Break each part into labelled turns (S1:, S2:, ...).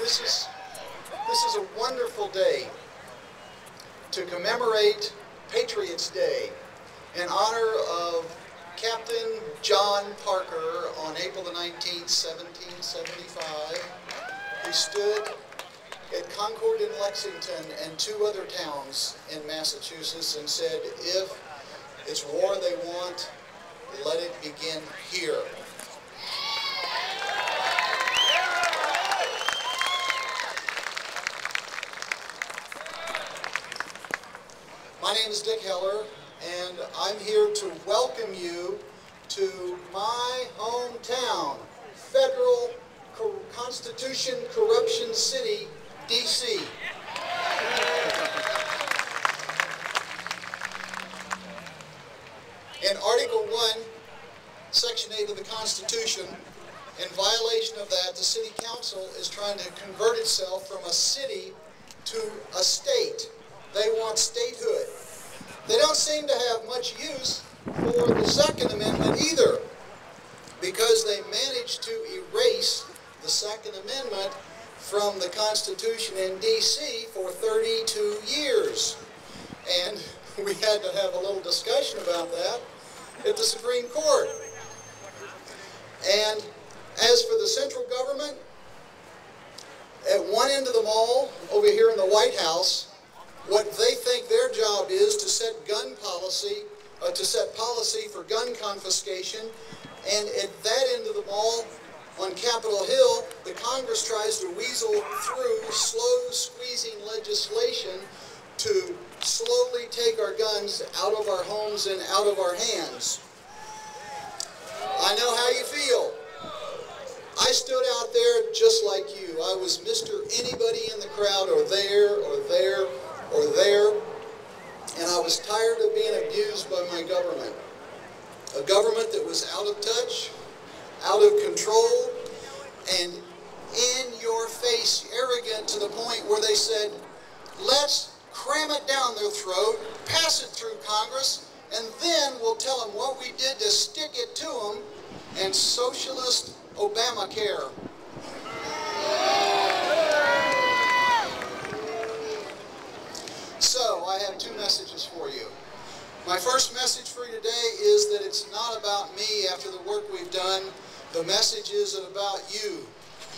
S1: This is a wonderful day to commemorate Patriots' Day in honor of Captain John Parker on April the 19th, 1775. He stood at Concord and Lexington and two other towns in Massachusetts and said, if it's war they want, let it begin here. My name is Dick Heller, and I'm here to welcome you to my hometown, Federal Constitution Corruption City, D.C. In Article 1, Section 8 of the Constitution, in violation of that, the City Council is trying to convert itself from a city to a state. They want statehood. They don't seem to have much use for the Second Amendment either, because they managed to erase the Second Amendment from the Constitution in D.C. for 32 years. And we had to have a little discussion about that at the Supreme Court. And as for the central government, at one end of the mall, over here in the White House, what they think their job is to set gun policy, to set policy for gun confiscation, and at that end of the mall, on Capitol Hill, the Congress tries to weasel through slow squeezing legislation to slowly take our guns out of our homes and out of our hands. I know how you feel. I stood out there just like you. I was Mr. Anybody in the crowd, or there, or there, or there, and I was tired of being abused by my government. A government that was out of touch, out of control, and in your face, arrogant to the point where they said, let's cram it down their throat, pass it through Congress, and then we'll tell them what we did to stick it to them, and socialist Obamacare. So, I have two messages for you. My first message for you today is that it's not about me after the work we've done. The message is about you.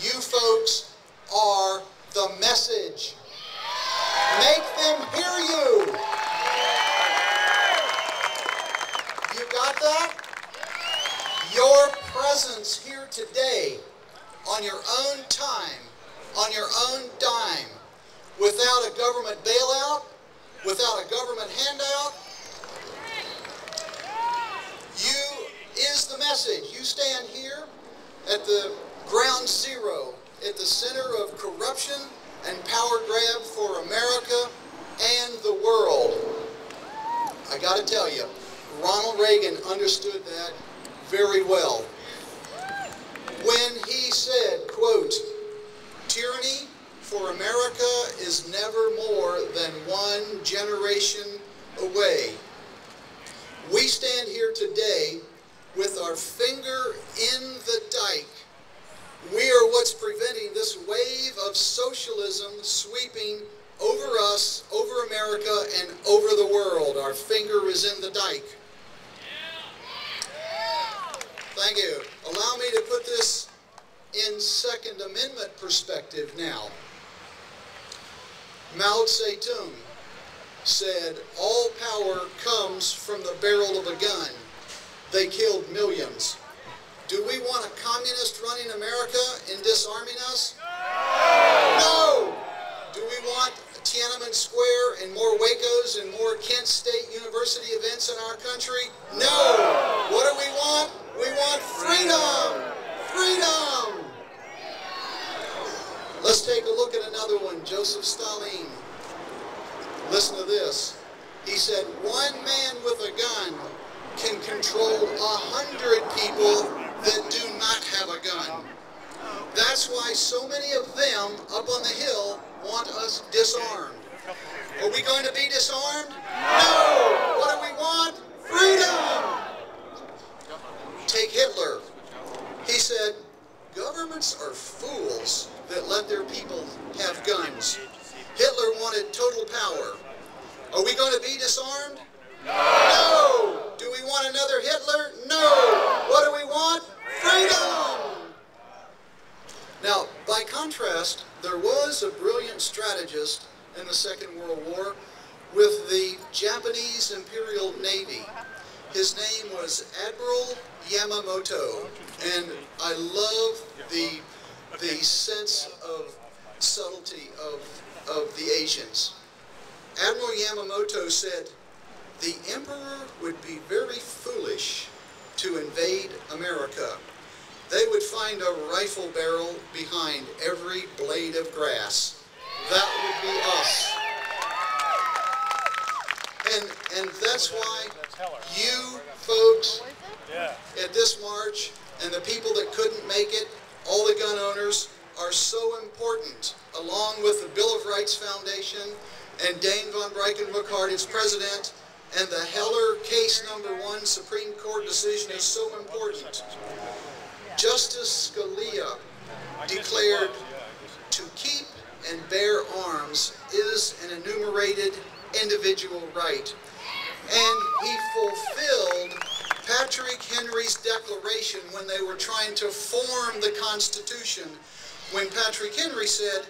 S1: You folks are the message. Make them hear you. You got that? Your presence here today, on your own time, on your own dime, without a government bailout, without a government handout, is the message. You stand here at the ground zero, at the center of corruption and power grab for America and the world. I got to tell you, Ronald Reagan understood that very well when he said, quote, "Tyranny for America is never more than one generation away." We stand here today with our finger in the dike. We are what's preventing this wave of socialism sweeping over us, over America, and over the world. Our finger is in the dike. Thank you. Allow me to put this in Second Amendment perspective now. Mao Zedong said, all power comes from the barrel of a gun. They killed millions. Do we want a communist running America and disarming us? No! Do we want Tiananmen Square and more Wacos and more Kent State University events in our country? No! What do we want? We want freedom! Freedom! Let's take a look at another one, Joseph Stalin. Listen to this. He said, one man with a gun can control 100 people that do not have a gun. That's why so many of them up on the hill want us disarmed. Are we going to be disarmed? No! What do we want? Freedom! Take Hitler. He said, governments are fools that let their people have guns. Hitler wanted total power. Are we going to be disarmed? No! Do we want another Hitler? No! What do we want? Freedom! Now, by contrast, there was a brilliant strategist in the Second World War with the Japanese Imperial Navy. His name was Admiral Yamamoto, and I love the sense of subtlety of the Asians. Admiral Yamamoto said, "The Emperor would be very foolish to invade America. They would find a rifle barrel behind every blade of grass. That would be us." And that's why you folks at this march and the people that couldn't make it, all the gun owners, are so important, along with the Bill of Rights Foundation and Dane von Breikenbach, its president, and the Heller case #1 Supreme Court decision is so important. Justice Scalia declared to keep and bear arms is an enumerated individual right. And he fulfilled Patrick Henry's declaration when they were trying to form the Constitution, when Patrick Henry said,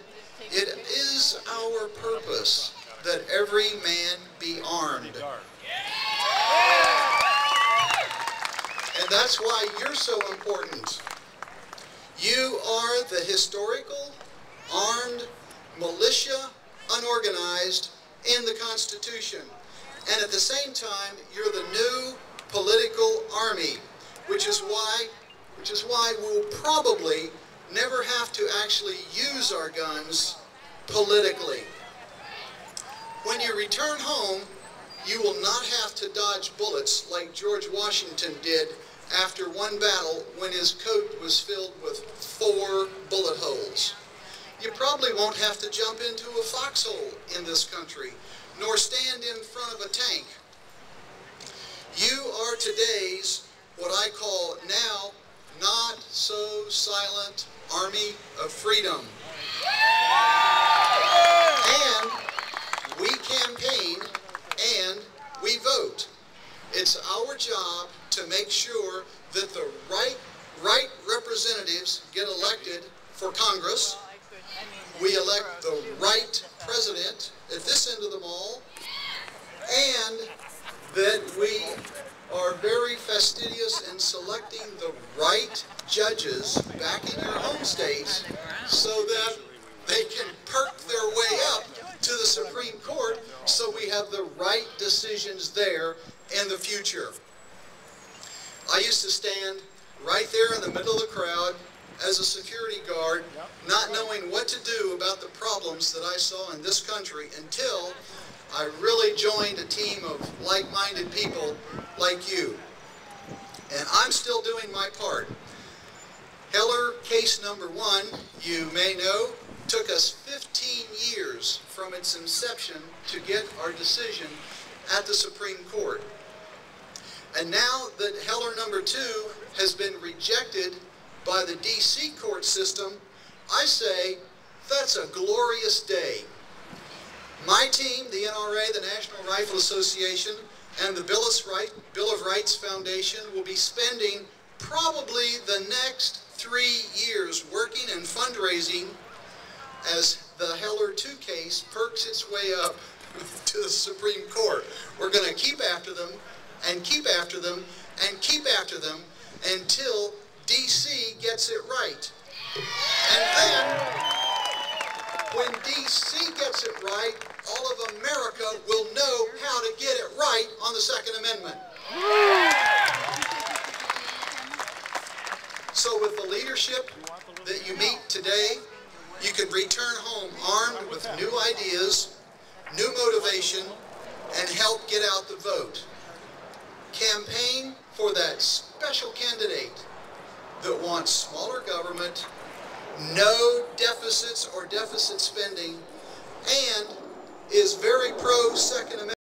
S1: "It is our purpose that every man be armed." And that's why you're so important. You are the historical, armed militia, unorganized, in the Constitution. And at the same time, you're the new political army, which is why we'll probably never have to actually use our guns politically. When you return home, you will not have to dodge bullets like George Washington did after one battle when his coat was filled with 4 bullet holes. You probably won't have to jump into a foxhole in this country, nor stand in front of a tank. You are today's, what I call now, not so silent army of freedom. And we campaign and we vote. It's our job to make sure that the right representatives get elected for Congress. We elect the right president at this end of the mall, and that we are very fastidious in selecting the right judges back in your home states so that they can perk their way up to the Supreme Court so we have the right decisions there in the future. I used to stand right there in the middle of the crowd as a security guard, not knowing what to do about the problems that I saw in this country until I really joined a team of like-minded people like you. And I'm still doing my part. Heller case #1, you may know, took us 15 years from its inception to get our decision at the Supreme Court. And now that Heller #2 has been rejected by the D.C. court system, I say that's a glorious day. My team, the NRA, the National Rifle Association, and the Bill of Rights Foundation will be spending probably the next 3 years working and fundraising as the Heller 2 case perks its way up to the Supreme Court. We're going to keep after them and keep after them and keep after them until D.C. gets it right. And then, when D.C. gets it right, all of America will know how to get it right on the Second Amendment. So with the leadership that you meet today, you can return home armed with new ideas, new motivation, and help get out the vote. Campaign for that special candidate that wants smaller government, no deficits or deficit spending, and is very pro-Second Amendment.